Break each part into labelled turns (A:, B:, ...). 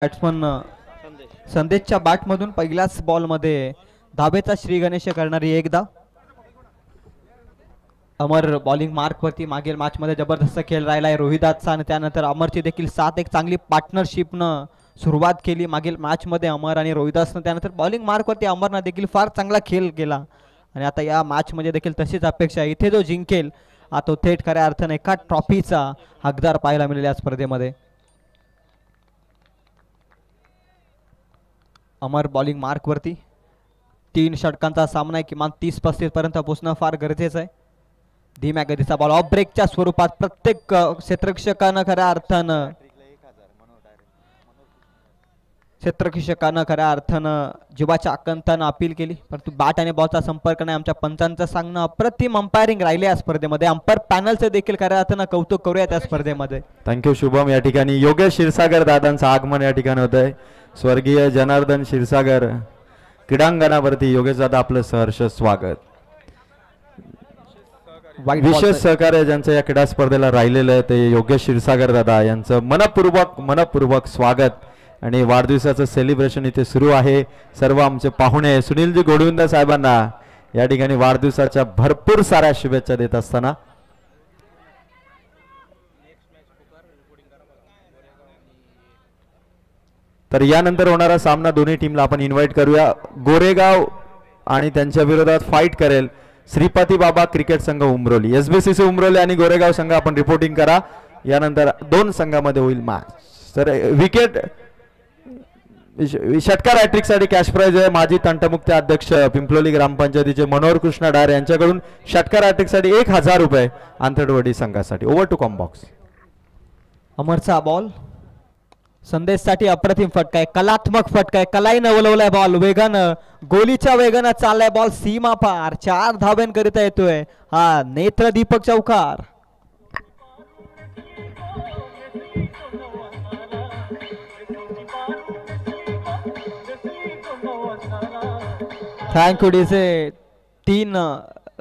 A: Batsman संदेशच्या बॅटमधून पहिल्याच बॉलमध्ये धाबेचा श्री गणेश करणारी एकदा. अमर बॉलिंग मार्कवरती मागील मॅचमध्ये जबरदस्त खेळ राहिलाय रोहिदासचा आणि त्यानंतर अमरची देखील साथ एक चांगली पार्टनरशिपनं सुरुवात केली मागील मॅचमध्ये अमर आणि रोहिदासनं. त्यानंतर बॉलिंग मार्कवरती अमरनं देखील फार चांगला खेळ केला आणि आता या मॅचमध्ये देखील तशीच अपेक्षा आहे. इथे जो जिंकेल तो थेट खऱ्या अर्थाने एका ट्रॉफीचा हकदार पाहायला मिळेल या स्पर्धेमध्ये. अमर बॉलिंग मार्कवरती 3 षटकांचा सामना आहे. किमान 30-35 पर्यंत पोहोचणं फार गरजेचं आहे. धीम्या गतीचा बॉल ऑफ ब्रेकच्या स्वरूपात प्रत्येक क्षेत्ररक्षकानं खऱ्या अर्थानं जीवाच्या आकांतानं अपील केली, परंतु बॅट आणि बॉलचा संपर्क नाही. आमच्या पंचांचं सांगणं अप्रतिम अंपायरिंग राहिले या स्पर्धेमध्ये. अंपायर पॅनलचं देखील खऱ्या अर्थानं कौतुक करूया त्या स्पर्धेमध्ये.
B: थँक्यू शुभम. या ठिकाणी योगेश क्षीरसागर दादांचं आगमन या ठिकाणी होत आहे. स्वर्गीय जनार्दन क्षीरसागर क्रीडांगणावरती योगेश दादा आपलं सहर्ष स्वागत. विशेष सहकार्य ज्यांचं या क्रीडा स्पर्धेला राहिलेलं आहे ते योगेश क्षीरसागर दादा यांचं मनपूर्वक स्वागत आणि वाढदिवसाचं सेलिब्रेशन इथे सुरू आहे. सर्व आमचे पाहुणे सुनीलजी गोडविंद साहेबांना या ठिकाणी वाढदिवसाच्या भरपूर साऱ्या शुभेच्छा देत असताना तर यानंतर होणारा सामना दोन्ही टीमला आपण इन्व्हाइट करूया. गोरेगाव आणि त्यांच्या विरोधात फाईट करेल श्रीपती बाबा क्रिकेट संघ उमरोली. SBCC उमरोली आणि गोरेगाव संघ आपण रिपोर्टिंग करा. यानंतर 2 संघामध्ये होईल मॅच. तर विकेट षटकार हॅट्रिक साठी कॅश प्राइज आहे. माजी तंटमुक्त अध्यक्ष पिंपलोली ग्रामपंचायतीचे मनोहर कृष्ण डायर यांच्याकडून षटकार हॅट्रिक साठी 1000 रुपये आंतरवडी संघासाठी. Over to comm box.
A: अमरचा बॉल संदेशसाठी अप्रतिम फटका आहे, कलात्मक फटका आहे. कलाईनं वलवलाय बॉल, वेगानं गोलीच्या वेगानं चाललाय बॉल सीमा पार. 4 धाब्यांकरिता येतोय हा नेत्रदीपक चौकार. Thank you DJ. 3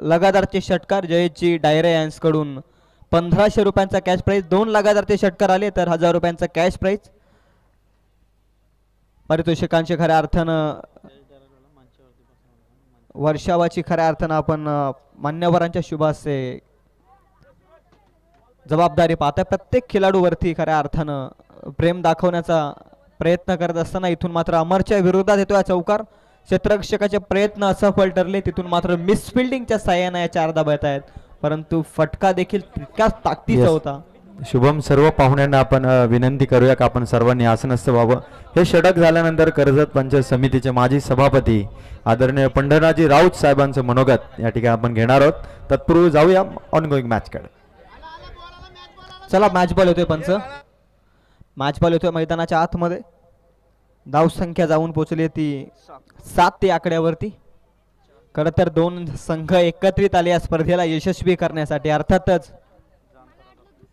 A: लगातारचे षटकार जयजी डायरे यांच्याकडून 1500 रुपयांचा कॅश प्राइज. 2 लगातारचे षटकार आले तर 1000 रुपयांचा कॅश प्राइज. पारितोषिकांची खऱ्या अर्थानं वर्षावाची खऱ्या अर्थानं आपण मान्यवरांच्या शुभास्ते जबाबदारी पाहताय. प्रत्येक खेळाडूवरती खऱ्या अर्थानं प्रेम दाखवण्याचा प्रयत्न करत असताना इथून मात्र अमरच्या विरोधात येतो हा चौकार. क्षेत्ररक्षकाचे प्रयत्न असफल ठरले, तिथून मात्र मिसफिल्डिंगच्या साह्याने या 4 धाब्या येत आहेत, परंतु फटका देखील तितकाच ताकदीचा होता.
B: शुभम, सर्व पाहुण्यांना आपण विनंती करूया का आपण सर्वांनी आसनस्थ व्हावं. हे षटक झाल्यानंतर कर्जत पंचायत समितीचे माजी सभापती आदरणीय पंढरनाथजी राऊत साहेबांचं मनोगत या ठिकाणी आपण घेणार आहोत. तत्पूर्वी जाऊया ऑनगोईंग मॅच कडे.
A: चला मॅच बॉल होतोय पंच. मॅच बॉल होतोय मैदानाच्या आतमध्ये. धाव संख्या जाऊन पोहोचली ती 7 या आकड्यावरती. खरं तर 2 संघ एकत्रित आले या स्पर्धेला यशस्वी करण्यासाठी. अर्थातच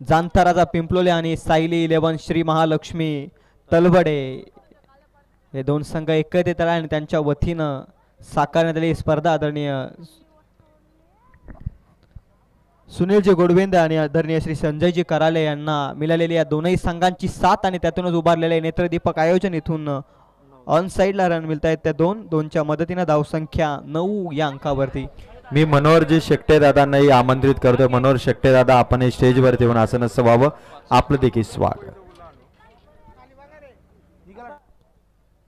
A: जांताराजा पिंपलोले आणि सायली 11 श्री महालक्ष्मी तलवडे हे 2 संघ एकत्रित आले आणि त्यांच्या वतीनं साकारण्यात आली स्पर्धा आदरणीय सुनीलजी गोडविंद आणि आदरणीय श्री संजयजी कराले यांना मिळालेली या दोनही संघांची साथ आणि त्यातूनच उभारलेले नेत्रदीपक आयोजन. इथून ऑन साइडला रन मिळत आहेत त्या 2च्या मदतीने धावसंख्या 9 या अंकावरती.
B: मी मनोहरजी शेट्टे दादांनाही आमंत्रित करतोय. मनोहर शेट्टे दादा आपण स्टेजवरती येऊन आसनस्थ व्हावं. आपलं देखील स्वागत.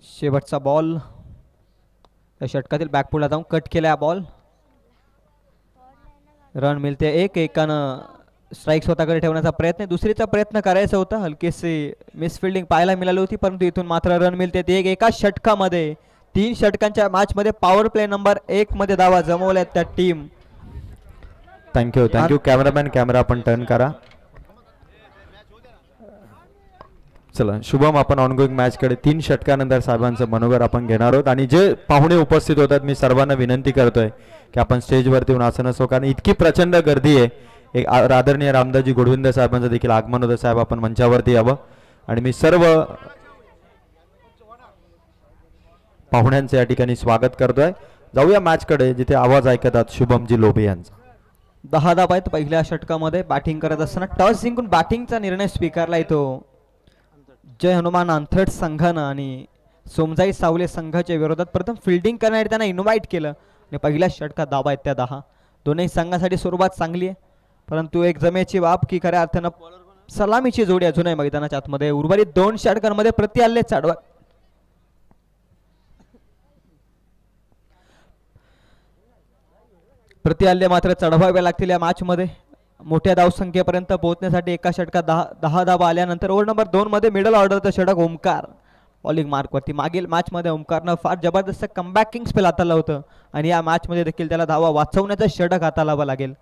A: शेवटचा बॉल या षटकातील बॅकफुटला जाऊन कट केला बॉल. रन मिळते 1-1. स्ट्राईक स्वतःकडे ठेवण्याचा प्रयत्न, दुसरीचा प्रयत्न करायचा होता. हलकीशी मिसफिल्डिंग पाहायला मिळाली होती, परंतु इथून मात्र रन मिळते 1. एका षटकामध्ये 3 षटकांच्या मॅच मध्ये पॉवर प्ले नंबर 1 मध्ये धावा जमवल्यात त्या टीम.
B: Thank you cameraman. कॅमेरा आपण टर्न करा. चला शुभम, आपण ऑनगोईंग मॅच कडे 3 षटकानंतर साहेबांचं मनोगत आपण घेणार आहोत. आणि जे पाहुणे उपस्थित होतात मी सर्वांना विनंती करतोय की आपण स्टेजवरती येऊन आसनस्थ हो, कारण इतकी प्रचंड गर्दी आहे. एक आदरणीय रामदासजी गोडविंद साहेबांचं देखील आगमन होतं. साहेब आपण मंचावरती यावं. आणि मी सर्व पाहुण्यांचे या ठिकाणी स्वागत करतोय. जाऊया मॅच कडे जिथे आवाज ऐकतात शुभमजी लोबे यांचा.
A: 10 धावा आहेत पहिल्या षटकामध्ये. बॅटिंग करत असताना टॉस जिंकून बॅटिंगचा निर्णय स्वीकारला येतो जय हनुमान अंथट संघानं आणि सोमजाई सावले संघाच्या विरोधात प्रथम फिल्डिंग करण्यासाठी त्यांना इन्व्हाइट केलं आणि पहिल्या षटकात धावा आहेत त्या 10. दोन्ही संघासाठी सुरुवात चांगली आहे, परंतु एक जमेची बाब की खऱ्या अर्थानं सलामीची जोडी अजूनही मैदानाच्या आतमध्ये. उर्वरित 2 षटकांमध्ये प्रति हल्ले चढवा मात्र चढवावे लागतील या मॅच मध्ये. मोठ्या धावसंख्येपर्यंत पोहोचण्यासाठी एका षटकात 10 धावा आल्यानंतर ओव्हर नंबर 2 मध्ये मिडल ऑर्डरचं षटक ओमकार बॉलिंग मार्कवरती. मागील मॅच मध्ये ओमकारनं फार जबरदस्त कमबॅकिंग स्पेल हाताळलं होतं आणि या मॅच मध्ये देखील त्याला धावा वाचवण्याचं षटक हाताळावं लागेल.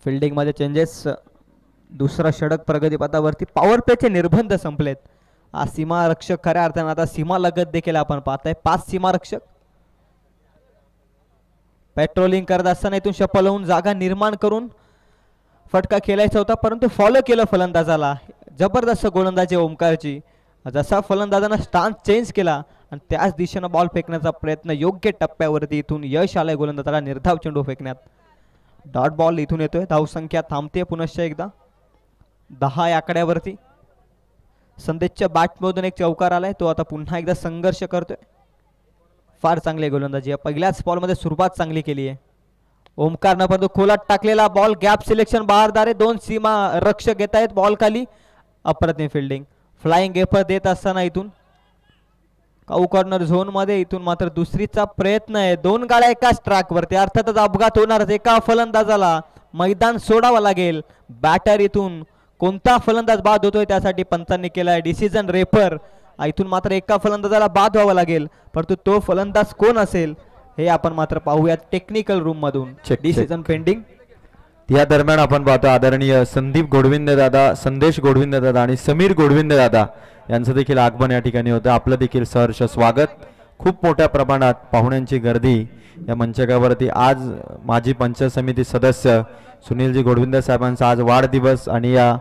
A: फिल्डिंग मध्ये चेंजेस. दुसरा षटक प्रगतीपथावरती. पॉवर प्लेचे निर्बंध संपलेत. हा सीमारक्षक खऱ्या अर्थानं आता सीमा लगत देखील आपण पाहताय. 5 सीमारक्षक पेट्रोलिंग करत असताना इथून शफल होऊन जागा निर्माण करून फटका खेळायचा होता, परंतु फॉलो केलं फलंदाजाला. जबरदस्त गोलंदाजी ओमकारची. जसा फलंदाजानं स्टान्स चेंज केला आणि त्याच दिशेनं बॉल फेकण्याचा प्रयत्न योग्य टप्प्यावरती. इथून यश आलंय गोलंदाजाला निर्धाव चेंडू फेकण्यात. डॉट बॉल इथून येतोय. धावसंख्या थांबते पुनश्च एकदा 10 या आकड्यावरती. संदेशच्या बॅटमधून एक चौकार आलाय, तो आता पुन्हा एकदा संघर्ष करतोय. फार चांगली गोलंदाजी. पहिल्याच बॉलमध्ये सुरुवात चांगली केली आहे ओमकारनं, परंतु खोलात टाकलेला बॉल. गॅप सिलेक्शन बहारदारे. 2 सीमा रक्षक येत आहेत बॉल खाली. अप्रतिम फिल्डिंग. फ्लाइंग एफर्ट देत असताना इथून काऊ कॉर्नर झोन मध्ये. इथून मात्र दुसरीचा प्रयत्न आहे. 2 गाड्या एकाच ट्रॅकवरती. अर्थातच अपघात होणारच. एका फलंदाजाला मैदान सोडावं लागेल. बॅटर इथून कोणता फलंदाज बाद होतोय त्यासाठी पंचांनी केलाय डिसिजन रेफर. इथून मात्र एका फलंदाजाला बाद व्हावं लागेल, परंतु तो फलंदाज कोण असेल हे आपण मात्र पाहूया टेक्निकल रूम मधून. Decision pending.
B: या दरम्यान आपण पाहतो आदरणीय संदीप गोडविंदे दादा, संदेश गोडविंदे दादा आणि समीर गोडविंदे दादा यांचं देखील आगमन या ठिकाणी होतं. आपलं देखील सहर्ष स्वागत. खूप मोठ्या प्रमाणात पाहुण्यांची गर्दी या मंचकावरती. आज माजी पंचायत समिती सदस्य सुनीलजी गोडविंदे साहेबांचा आज वाढदिवस आणि या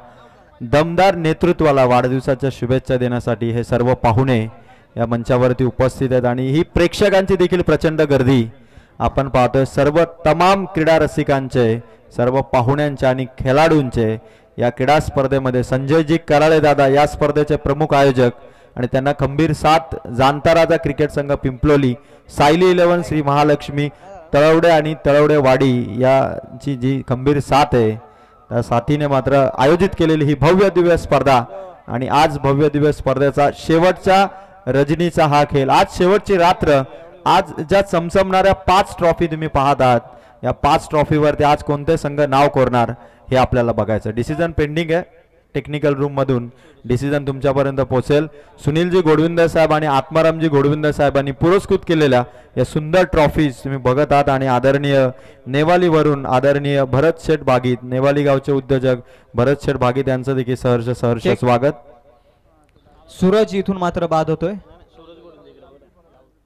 B: दमदार नेतृत्वाला वाढदिवसाच्या शुभेच्छा देण्यासाठी हे सर्व पाहुणे या मंचावरती उपस्थित आहेत आणि ही प्रेक्षकांची देखील प्रचंड गर्दी आपण पाहतोय. सर्व तमाम क्रीडा रसिकांचे, सर्व पाहुण्यांचे आणि खेळाडूंचे या क्रीडा स्पर्धेमध्ये संजयजी कराळे दादा या स्पर्धेचे प्रमुख आयोजक आणि त्यांना खंबीर साथ जाणता राजा क्रिकेट संघ पिंपलोली, सायली 11 श्री महालक्ष्मी तळवडे आणि तळवडेवाडी यांची जी खंबीर साथ आहे त्या साथीने मात्र आयोजित केलेली ही भव्य दिव्य स्पर्धा. आणि आज भव्य दिव्य स्पर्धेचा शेवटच्या रजनीचा हा खेळ. आज शेवटची रात्र. आज ज्या चमचमणाऱ्या 5 ट्रॉफी तुम्ही पाहत आहात, या 5 ट्रॉफीवरती आज कोणते संघ नाव कोरणार हे आपल्याला बघायचं. डिसिजन पेंडिंग आहे. टेक्निकल रूम मधून डिसिजन तुमच्यापर्यंत पोहोचेल. सुनीलजी गोडविंदे साहेब आणि आत्मारामजी गोडविंदे साहेबांनी पुरस्कृत केलेल्या या सुंदर ट्रॉफीज तुम्ही बघत आहात. आणि आदरणीय नेवालीवरून आदरणीय भरत शेठ भागीत, नेवाली गावचे उद्योजक भरत शेठ भागीत यांचं देखील सहर्ष स्वागत.
A: सूरज इथून मात्र बाद होतोय.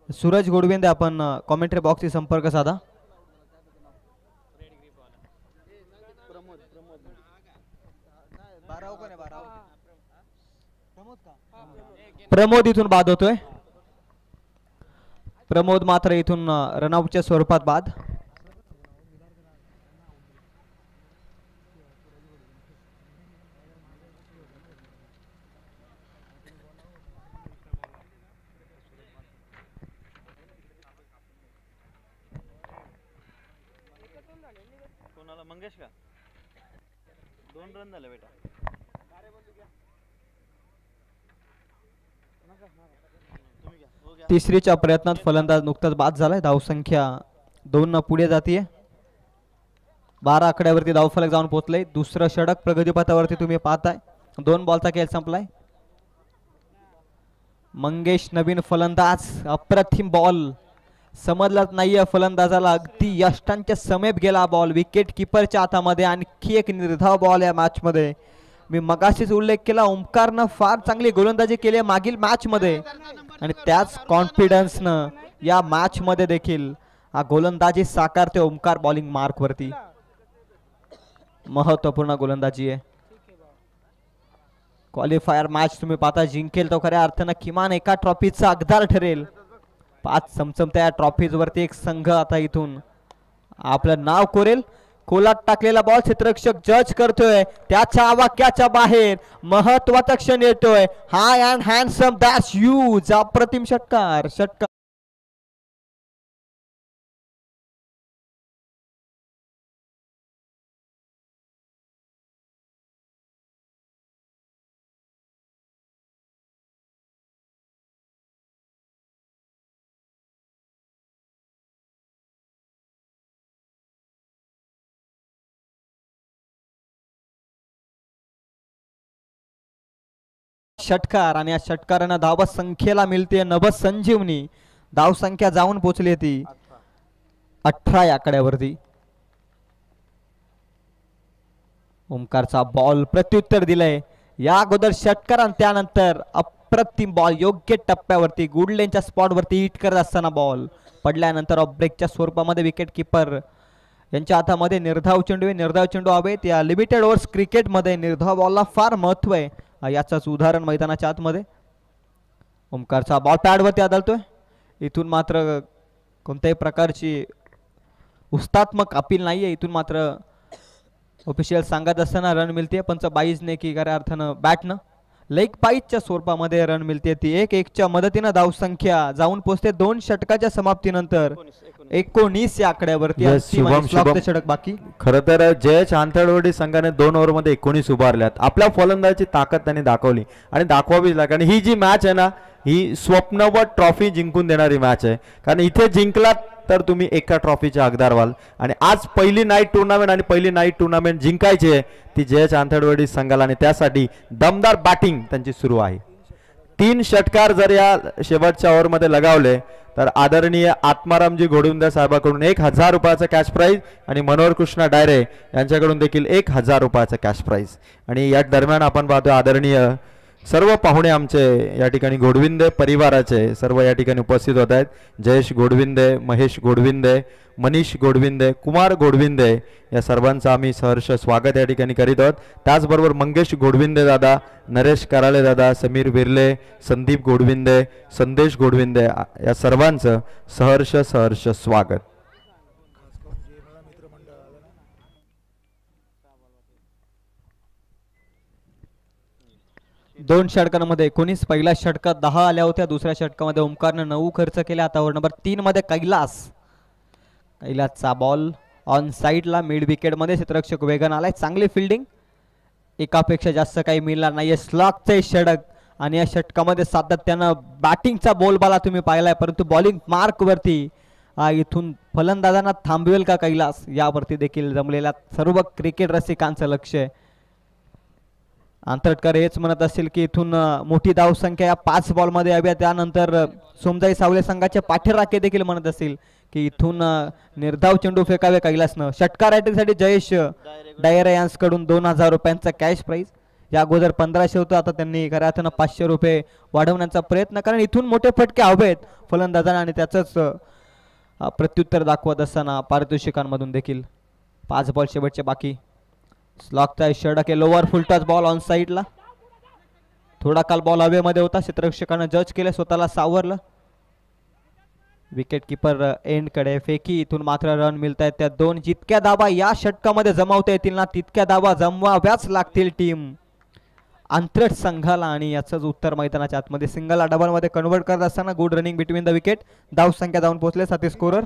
A: सूरज गोडविंदे आपण कॉमेंट्री बॉक्सशी संपर्क साधा. प्रमोद इथून बाद होतोय. प्रमोद मात्र इथून रनआउटच्या स्वरूपात बाद.
C: मंगेश का 2 रन झाले बेटा.
A: तिसरीच्या प्रयत्नात फलंदाज नुकताच बाद झालाय. धावसंख्या 2 न पुढे जातीये. 12 आकड्यावरती धावफलक जाऊन पोहोचलंय. दुसरं षटक प्रगतीपथावरती तुम्ही पाहताय. 2 बॉलचा खेळ संपलाय. मंगेश नवीन फलंदाज. अप्रतिम बॉल. समजलाच नाहीये फलंदाजाला. अगदी यष्टांच्या समीप गेला बॉल. विकेट किपरच्या हातामध्ये. आणखी एक निर्धाव बॉल या मॅच मध्ये. मी मगाशीच उल्लेख केला ओमकारनं फार चांगली गोलंदाजी केली आहे मागील मॅच मध्ये आणि त्याच कॉन्फिडन्सनं या मॅच मध्ये देखील हा गोलंदाजी साकारते ओमकार बॉलिंग मार्क वरती. महत्वपूर्ण गोलंदाजी आहे. क्वालिफायर मॅच तुम्ही पाहता जिंकेल तो खऱ्या अर्थानं किमान एका ट्रॉफीचा हकदार ठरेल. 5 चमचमत्या ट्रॉफीज वरती एक संघ आता इथून आपलं नाव कोरेल. खोलात टाकलेला बॉल क्षेत्ररक्षक जज करतोय, त्याच्या वाक्याच्या बाहेर महत्वाचा क्षण येतोय. हाय अँड हँडसम दॅट्स ह्यूज. अप्रतिम षटकार. षटकार आणि या षटकारांना धाव संख्येला मिळते नवसंजीवनी. धाव संख्या जाऊन पोहोचली ती 18 या आकड्यावरती. ओमकारचा बॉल प्रत्युत्तर दिलंय. या अगोदर षटकार आणि त्यानंतर अप्रतिम बॉल योग्य टप्प्यावरती गुडलेनच्या स्पॉटवरती हिट करत असताना बॉल पडल्यानंतर ऑफ ब्रेकच्या स्वरूपामध्ये विकेट किपर यांच्या हातामध्ये निर्धाव चेंडू आहे. निर्धाव चेंडू हवेत. या लिमिटेड ओव्हर्स क्रिकेटमध्ये निर्धाव बॉलला फार महत्व आहे. याचंच उदाहरण मैदानाच्या आतमध्ये. ओमकारचा बॉल पॅडवरती आदळतोय. इथून मात्र कोणत्याही प्रकारची उस्तात्मक अपील नाहीये. इथून मात्र ऑफिशियल सांगत असताना रन मिळते पंच बाईजने की खऱ्या अर्थानं बॅटनं लेग बाईजच्या स्वरूपामध्ये रन मिळते ती 1-1च्या मदतीनं धाव संख्या जाऊन पोहोचते 2 षटकाच्या समाप्तीनंतर 19 या आकड्यावरती. षटक बाकी.
B: खरं तर जयेश आंतरवडी संघाने 2 ओव्हरमध्ये 19 उभारल्यात. आपल्या फलंदाजी ताकद त्यांनी दाखवली आणि दाखवावीच लागेल. आणि ही जी मॅच आहे ना, ही स्वप्नवत ट्रॉफी जिंकून देणारी मॅच आहे. कारण इथे जिंकलात तर तुम्ही एका ट्रॉफीचे हकदार व्हाल. आणि आज पहिली नाईट टुर्नामेंट आणि पहिली नाईट टुर्नामेंट जिंकायची आहे ती जयेश आंतरवडी संघाला आणि त्यासाठी दमदार बॅटिंग त्यांची सुरू आहे. 3 षटकार जर या शेवटच्या ओव्हरमध्ये लगावले तर आदरणीय आत्मारामजी घोडविंदे साहेबांकडून 1000 रुपयाचा कॅश प्राइज आणि मनोहर कृष्ण डायरे यांच्याकडून देखील 1000 रुपयाचा कॅश प्राइज. आणि या दरम्यान आपण पाहतो आदरणीय सर्व पाहुणे आमचे या ठिकाणी घोडविंदे परिवाराचे सर्व या ठिकाणी उपस्थित होत आहेत. जयेश घोडविंदे, महेश घोडविंदे, मनीष घोडविंदे, कुमार घोडविंदे या सर्वांचं आम्ही सहर्ष स्वागत या ठिकाणी करीत आहोत. त्याचबरोबर मंगेश घोडविंदे दादा, नरेश कराळे दादा, समीर विर्ले, संदीप घोडविंदे, संदेश घोडविंदे या सर्वांचं सहर्ष स्वागत.
A: 2 षटकांमध्ये 19 पहिल्या षटकात 10 आल्या होत्या. दुसऱ्या षटकामध्ये ओमकारनं 9 खर्च केला. आता ओव्हर नंबर 3 मध्ये कैलासचा बॉल ऑन साईडला मिड विकेटमध्ये क्षेत्ररक्षक वेगन आलाय. चांगली फिल्डिंग, एकापेक्षा जास्त काही मिळणार नाहीये. स्लॉगचे षटक आणि या षटकामध्ये सातत्यानं बॅटिंगचा बोलबाला तुम्ही पाहिलाय, परंतु बॉलिंग मार्कवरती इथून फलंदाजांना थांबवेल का कैलास यावरती देखील जमलेल्या सर्व क्रिकेट रसिकांचं लक्ष आहे. आंतरटकर हेच म्हणत असतील की इथून मोठी धावसंख्या या 5 बॉलमध्ये हवी. त्यानंतर सोमजाई सावले संघाचे पाठीराखे देखील म्हणत असतील की इथून निर्धाव चेंडू फेकावे कैलासनं. षटकार रायटिंगसाठी जयेश डायरे यांसकडून 2000 रुपयांचा कॅश प्राइज. या अगोदर 1500 होतं, आता त्यांनी खऱ्या अर्थानं 500 रुपये वाढवण्याचा प्रयत्न, कारण इथून मोठे फटके हवेत फलंदाजांना आणि त्याचंच प्रत्युत्तर दाखवत असताना पारितोषिकांमधून देखील. 5 बॉल शेवटचे बाकी. स्लॉगचा षटक आहे. Lower full touch ball on साईडला. थोडा काल बॉल हवेमध्ये होता, क्षेत्ररक्षकानं जज केलं, स्वतःला सावरलं. विकेट किपर एंडकडे फेकी. इथून मात्र रन मिळत आहेत. त्या 2 जितक्या धावा या षटकामध्ये जमावता येतील ना तितक्या धावा जमवाव्याच लागतील टीम आंतरट संघाला. आणि याचंच उत्तर मैदानाच्या आतमध्ये सिंगल डबल मध्ये कन्वर्ट करत असताना good running between the wicket. धाव संख्या जाऊन पोहोचले 7 स्कोरर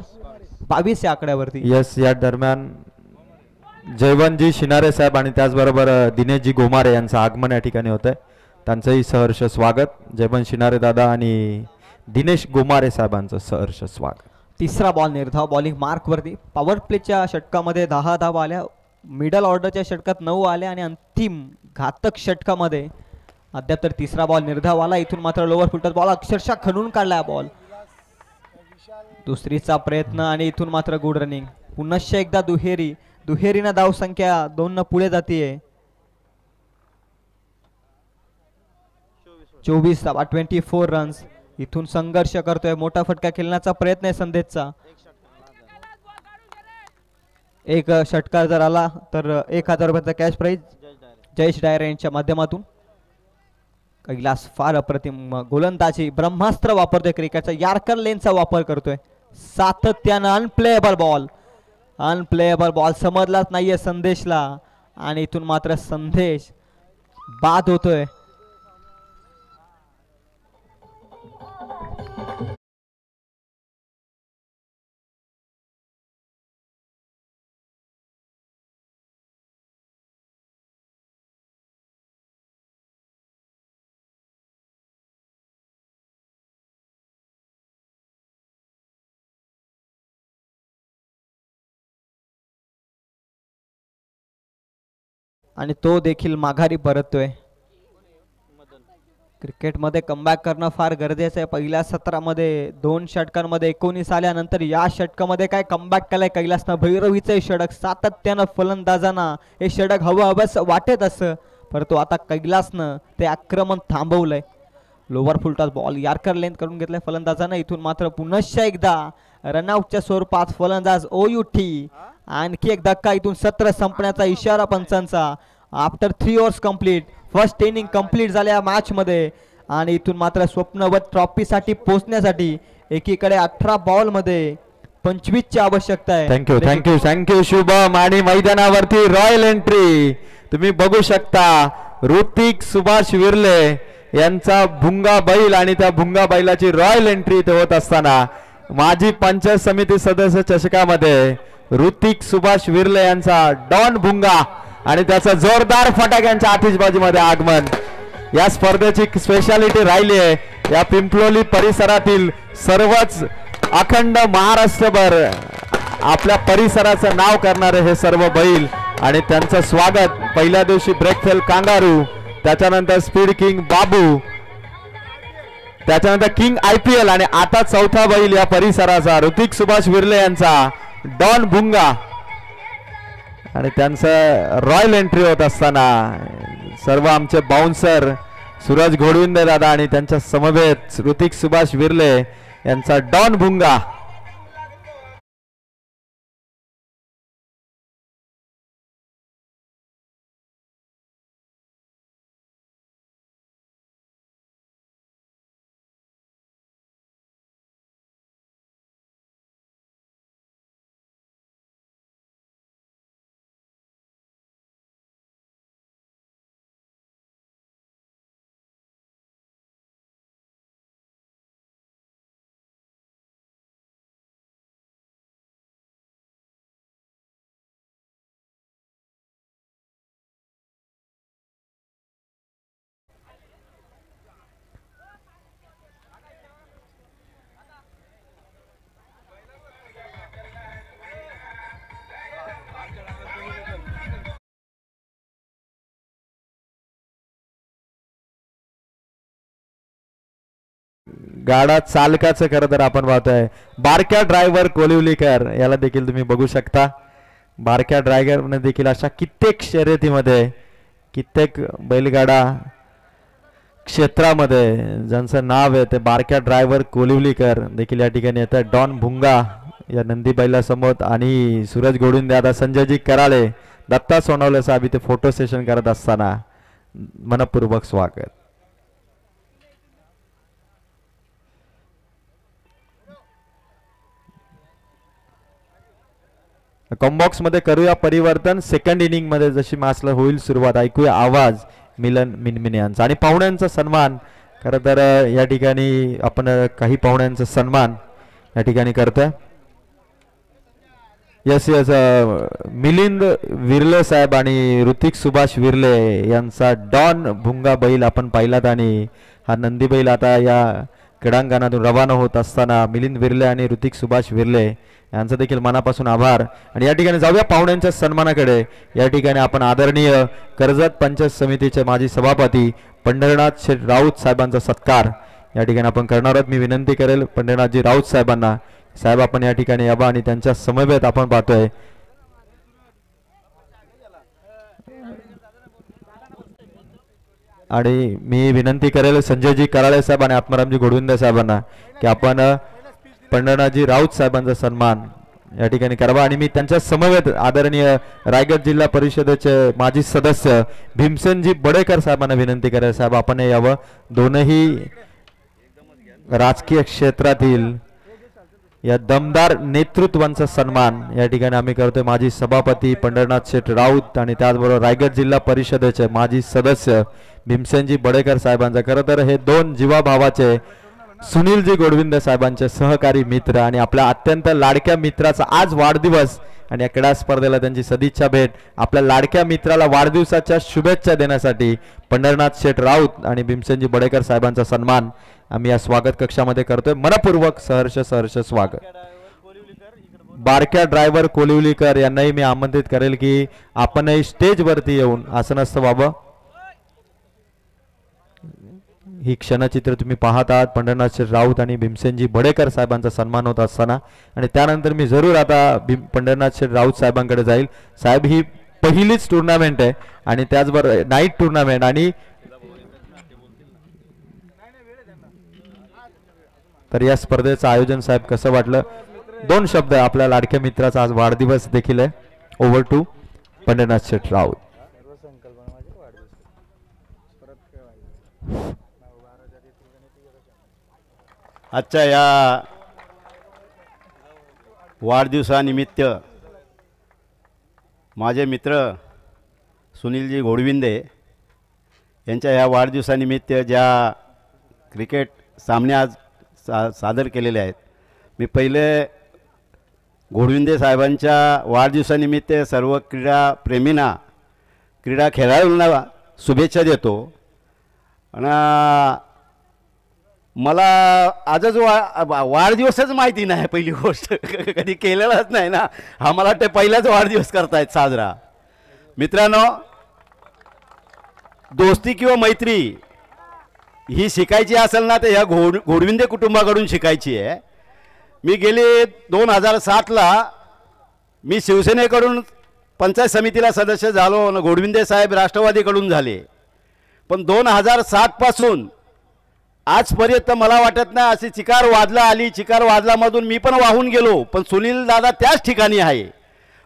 A: 22 या आकड्यावरती.
B: यस, या दरम्यान जयवंतजी शिनारे साहेब आणि त्याचबरोबर दिनेशजी गोमारे यांचं आगमन या ठिकाणी होत आहे. त्यांचंही सहर्ष स्वागत. जयवंत शिनारे दादा आणि दिनेश गोमारे साहेबांचं सहर्ष स्वागत.
A: तिसरा बॉल निर्धाव बॉलिंग मार्कवरती. पॉवर प्लेच्या षटकामध्ये 10 धावा आल्या, मिडल ऑर्डरच्या षटकात 9 आल्या आणि अंतिम घातक षटकामध्ये अद्याप तर तिसरा बॉल निर्धाव आला. इथून मात्र लोअर फुलटच बॉल अक्षरशः खणून काढला बॉल. दुसरीचा प्रयत्न आणि इथून मात्र गुड रनिंग. पुनश्च एकदा दुहेरीनं धाव संख्या 2 पुढे जातीये. 24 धावा 24 रन्स. इथून संघर्ष करतोय, मोठा फटका खेळण्याचा प्रयत्न आहे संदेशचा. एक षटकार जर आला तर 1000 रुपयाचा कॅश प्राइज जयेश डायरे यांच्या माध्यमातून. कैलास फार अप्रतिम गोलंदाजी ब्रह्मास्त्र वापरतोय क्रिकेटचा. यार्कर लेनचा वापर करतोय सातत्यानं. अनप्लेएबल बॉल अनप्लेएबल बॉल समजलाच नाहीये संदेशला आणि इथून मात्र संदेश बाद होतोय. आणि तो देखील माघारी परततोय. क्रिकेटमध्ये कमबॅक करणं फार गरजेचं आहे. पहिल्या सत्रामध्ये 2 षटकांमध्ये 19 आल्यानंतर या षटकामध्ये काय कमबॅक केलाय कैलासनं. भैरवीचं षटक सातत्यानं फलंदाजांना हे षटक हवंस वाटत असं, परंतु आता कैलासनं ते आक्रमण थांबवलंय. Lower full toss ball yorker length करून घेतलाय फलंदाजानं. इथून मात्र पुनश्च एकदा रनआउटच्या स्वरूपात फलंदाज ओयुठी. आणखी एक धक्का. इथून सत्र संपण्याचा इशारा पंचांचा. After 3 overs complete, first inning complete झाल्या मॅच मध्ये. आणि इथून मात्र स्वप्नवत ट्रॉफीसाठी पोहोचण्यासाठी एकीकडे 18 बॉल मध्ये 25 ची आवश्यकता आहे.
B: Thank you thank you thank you Shubham. आणि मैदानावरती रॉयल एंट्री तुम्ही बघू शकता. ऋतिक सुभाष विर्ले यांचा भुंगा बैल आणि त्या भुंगा बैलाची रॉयल एंट्री इथे होत असताना माजी पंचायत समिती सदस्य चषकामध्ये ऋतिक सुभाष विर्ले यांचा डॉन भुंगा आणि त्याचा जोरदार फटाक्यांच्या आतिषबाजीमध्ये आगमन. या स्पर्धेची स्पेशालिटी राहिली आहे. या पिंपलोली परिसरातील सर्वच अखंड महाराष्ट्रभर आपल्या परिसराचं नाव करणारे हे सर्व बैल आणि त्यांचं स्वागत. पहिल्या दिवशी ब्रेकफेल कांगारू, त्याच्यानंतर स्पीड किंग बाबू, त्याच्यानंतर किंग IPL आणि आता चौथा बैल या परिसराचा ऋतिक सुभाष विर्ले यांचा डॉन भुंगा आणि त्यांचं रॉयल एंट्री होत असताना सर्व आमचे बाउन्सर सूरज घोडविंदे दादा आणि त्यांच्या समवेत ऋतिक सुभाष विर्ले यांचा डॉन भुंगा. गाडा चालकाचं खरं तर आपण पाहतोय बारक्या ड्रायव्हर कोलिवलीकर याला देखील तुम्ही बघू शकता. बारक्या ड्रायव्हरने देखील अशा कित्येक शर्यतीमध्ये कित्येक बैलगाडा क्षेत्रामध्ये ज्यांचं नाव आहे ते बारक्या ड्रायव्हर कोलिवलीकर देखील या ठिकाणी येतात. डॉन भुंगा या नंदी बैलासमोर आणि सूरज घोडविंदे आता संजयजी कराळे दत्ता सोनवले साहेब इथे फोटो सेशन करत असताना मनपूर्वक स्वागत. कॉम्बॉक्स मध्ये करूया परिवर्तन. सेकंड इनिंग मध्ये जशी मॅचला होईल सुरुवात ऐकूया आवाज मिलन मिनमिने यांचा आणि पाहुण्यांचा सन्मान. खरं तर या ठिकाणी आपण काही पाहुण्यांचा सन्मान या ठिकाणी करतोय. यस यस मिलिंद विर्ले साहेब आणि ऋतिक सुभाष विर्ले यांचा डॉन भुंगा बैल आपण पाहिलात आणि हा नंदी बैल आता या क्रीडांगणातून रवाना होत असताना मिलिंद विर्ले आणि ऋतिक सुभाष विर्ले यांचा देखील मनापासून आभार. आणि या ठिकाणी जाऊया पाहुण्यांच्या सन्मानाकडे. या ठिकाणी आपण आदरणीय कर्जत पंचायत समितीचे माजी सभापती पंढरनाथ शेठ राऊत साहेबांचा सत्कार या ठिकाणी आपण करणार आहोत. मी विनंती करेल पंढरनाथजी राऊत साहेबांना, साहेब आपण या ठिकाणी यावा आणि त्यांच्या समवेत आपण पाहतोय आणि मी विनंती करेल संजयजी कराळे साहेब आणि आत्मारामजी घोडविंदे साहेबांना की आपण पंढरनाथजी राऊत साहेबांचा सन्मान या ठिकाणी करावा. आणि मी त्यांच्या समवेत आदरणीय रायगड जिल्हा परिषदेचे माजी सदस्य भीमसेनजी बडेकर साहेबांना विनंती करेल साहेब आपण यावं. दोनही राजकीय क्षेत्रातील या दमदार नेतृत्वांचा सन्मान या ठिकाणी आम्ही करतोय माजी सभापती पंढरनाथ शेठ राऊत आणि त्याचबरोबर रायगड जिल्हा परिषदेचे माजी सदस्य भीमसेनजी बडेकर साहेबांचा. खरं तर हे दोन जीवाभावाचे सुनीलजी गोडविंदे साहेबांचे सहकारी मित्र आणि आपल्या अत्यंत लाडक्या मित्राचा आज वाढदिवस आणि या क्रीडा स्पर्धेला त्यांची सदिच्छा भेट. आपल्या लाडक्या मित्राला वाढदिवसाच्या शुभेच्छा देण्यासाठी पंढरनाथ शेठ राऊत आणि भीमसेनजी बडेकर साहेबांचा सन्मान आम्ही या स्वागत कक्षामध्ये करतोय. मनपूर्वक सहर्ष सहर्ष स्वागत. बारक्या ड्रायव्हर कोलिवलीकर यांनाही मी आमंत्रित करेल की आपणही स्टेजवरती येऊन, असं नसतं बाबा, ही क्षणचित्र तुम्ही पाहत आहात पंढरनाथ शेठ राऊत आणि भीमसेनजी बडेकर साहेबांचा सन्मान होत असताना. आणि त्यानंतर मी जरूर आता पंढरनाथ शेठ राऊत साहेबांकडे जाईल. साहेब, ही पहिलीच टुर्नामेंट आहे आणि त्याचबरोबर नाईट टुर्नामेंट आणि तर या स्पर्धेचं आयोजन साहेब कसं वाटलं? दोन शब्द. आपल्या लाडक्या मित्राचा आज वाढदिवस देखील आहे. ओव्हर टू पंढरनाथ शेठ राऊत.
D: आजच्या या वाढदिवसानिमित्त माझे मित्र सुनीलजी गोडविंदे यांच्या या वाढदिवसानिमित्त ज्या क्रिकेट सामने आज सादर केलेले आहेत, मी पहिले गोडविंदे साहेबांच्या वाढदिवसानिमित्त सर्व क्रीडाप्रेमींना, क्रीडा खेळाडूंना शुभेच्छा देतो. आणि मला आजच वाढदिवसच माहिती नाही, पहिली गोष्ट कधी केलेलाच नाही ना, आम्हाला वाटतं पहिलाच वाढदिवस करतायत साजरा. मित्रांनो, दोस्ती किंवा मैत्री ही शिकायची असेल ना तर ह्या गोडविंदे कुटुंबाकडून शिकायची आहे. मी गेले 2007ला मी शिवसेनेकडून पंचायत समितीला सदस्य झालो आणि गोडविंदे साहेब राष्ट्रवादीकडून झाले. पण 2007 पासून आजपर्यंत मला वाटत नाही अशी चिकार वादला आली. चिकार वादलामधून मी पण वाहून गेलो, पण सुनील दादा त्याच ठिकाणी आहे.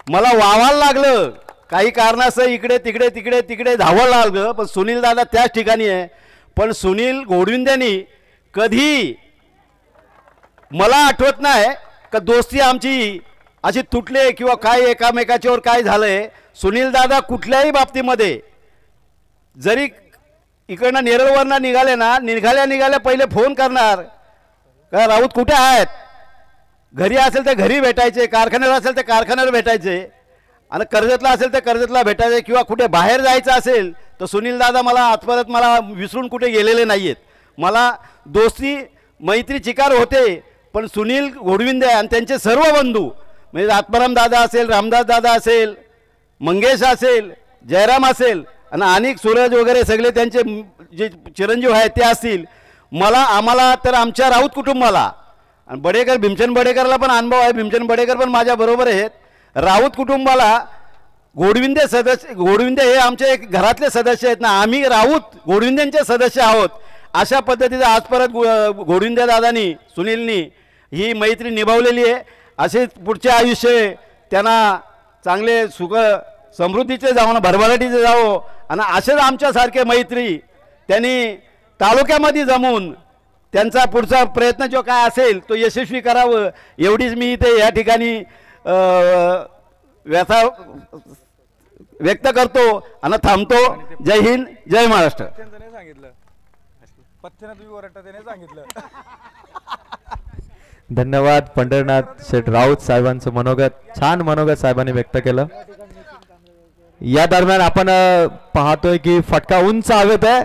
D: मला वावायला लागलं काही कारणास्तव, इकडे तिकडे तिकडे तिकडे धावायला लागलं, पण सुनील दादा त्याच ठिकाणी आहे. पण सुनील गोडविंद्यांनी कधी मला आठवत नाही का दोस्ती आमची अशी तुटले किंवा काय एकामेकाच्यावर काय झालंय. सुनील दादा कुठल्याही बाबतीमध्ये जरी इकडनं नेरळवरनं निघाले ना, निघाल्या पहिले फोन करणार का राऊत कुठे आहेत, घरी असेल तर घरी भेटायचे, कारखान्यावर असेल तर कारखान्यावर भेटायचे, आणि कर्जतला असेल तर कर्जतला भेटायचे, किंवा कुठे बाहेर जायचं असेल तर सुनील दादा मला आजपर्यंत मला विसरून कुठे गेलेले नाही आहेत. मला दोस्ती मैत्री चिकार होते, पण सुनील गोडविंदे आणि त्यांचे सर्व बंधू म्हणजे आत्माराम दादा असेल, रामदास दादा असेल, मंगेश असेल, जयराम असेल आणि अनेक सूरज वगैरे सगळे त्यांचे जे चिरंजीव आहेत ते असतील, आम्हाला तर आमच्या राऊत कुटुंबाला आणि बडेकर भीमसेन बडेकरला पण अनुभव आहे. भीमसेन बडेकर पण माझ्याबरोबर आहेत. राऊत कुटुंबाला गोडविंदे हे आमचे एक घरातले सदस्य आहेत ना, आम्ही राऊत गोडविंदेंचे सदस्य आहोत. अशा पद्धतीचं आज परत गोडविंदे दादांनी, सुनीलनी ही मैत्री निभावलेली आहे. असेच पुढचे आयुष्य त्यांना चांगले सुख समृद्धीचे जावं, भरभराटीचे जावं, आणि असेच आमच्यासारखे मैत्री त्यांनी तालुक्यामध्ये जमून त्यांचा पुढचा प्रयत्न जो काय असेल तो यशस्वी करावं, एवढीच मी इथे या ठिकाणी व्यथा व्यक्त करतो आणि थांबतो. जय हिंद, जय महाराष्ट्र.
B: धन्यवाद. पंढरनाथ शेठ राऊत साहेबांचं मनोगत, छान मनोगत साहेबांनी व्यक्त केलं. या दरम्यान आपण पाहतोय की फटका उंच हवेत आहे,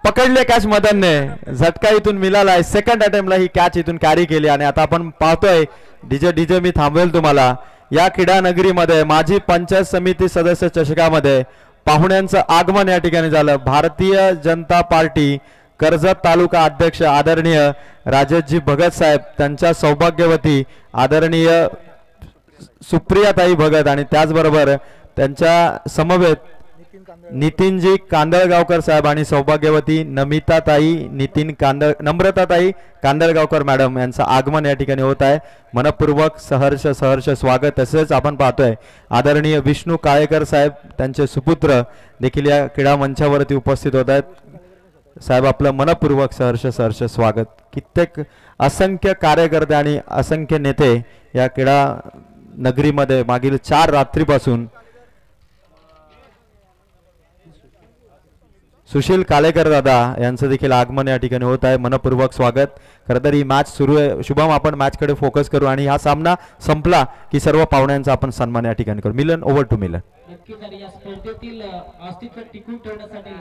B: पकडले कॅच मदनने, झटका इथून मिळाला. सेकंड अटेम्प्टला ही कॅच इथून कॅरी केली. आणि आता आपण पाहतोय डीजे मी थांबवेल तुम्हाला. या क्रीडा नगरीमध्ये माजी पंचायत समिती सदस्य चषकामध्ये पाहुण्यांचं आगमन या ठिकाणी झालं. भारतीय जनता पार्टी कर्जत तालुका अध्यक्ष आदरणीय राजेशजी भगत साहेब, त्यांच्या सौभाग्यवती आदरणीय सुप्रियाताई भगत आणि त्याचबरोबर त्यांच्या समवेत नितीनजी कांदळगावकर साहेब आणि सौभाग्यवती नम्रताताई कांदळगावकर मॅडम यांचं आगमन या ठिकाणी होत आहे. मनपूर्वक सहर्ष स्वागत. तसेच आपण पाहतोय आदरणीय विष्णू काळेकर साहेब, त्यांचे सुपुत्र देखील या क्रीडा मंचावरती उपस्थित होत आहेत. साहेब, आपलं मनपूर्वक सहर्ष स्वागत. कित्येक असंख्य कार्यकर्ते आणि असंख्य नेते या क्रीडा नगरीमध्ये मागील 4 रात्रीपासून सुशील कालेकर दादा यांचं देखील आगमन या ठिकाणी होत आहे. मनपूर्वक स्वागत. खरं तर ही मॅच सुरू आहे. शुभम आपण मॅच कडे फोकस करू आणि हा सामना संपला की सर्व पाहुण्यांचा आपण सन्मान या ठिकाणी करू. मिलन, ओव्हर टू मिलन.
E: नक्कीच आणि या स्पर्धेतील अस्तित्व टिकून ठेवण्यासाठी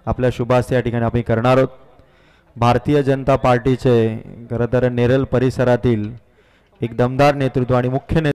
B: आपल्या शुभ हस्ते या ठिकाणी आपण करणार आहोत. भारतीय जनता पार्टीचे खरं तर नेरळ परिसरातील एक दमदार नेतृत्व आणि मुख्य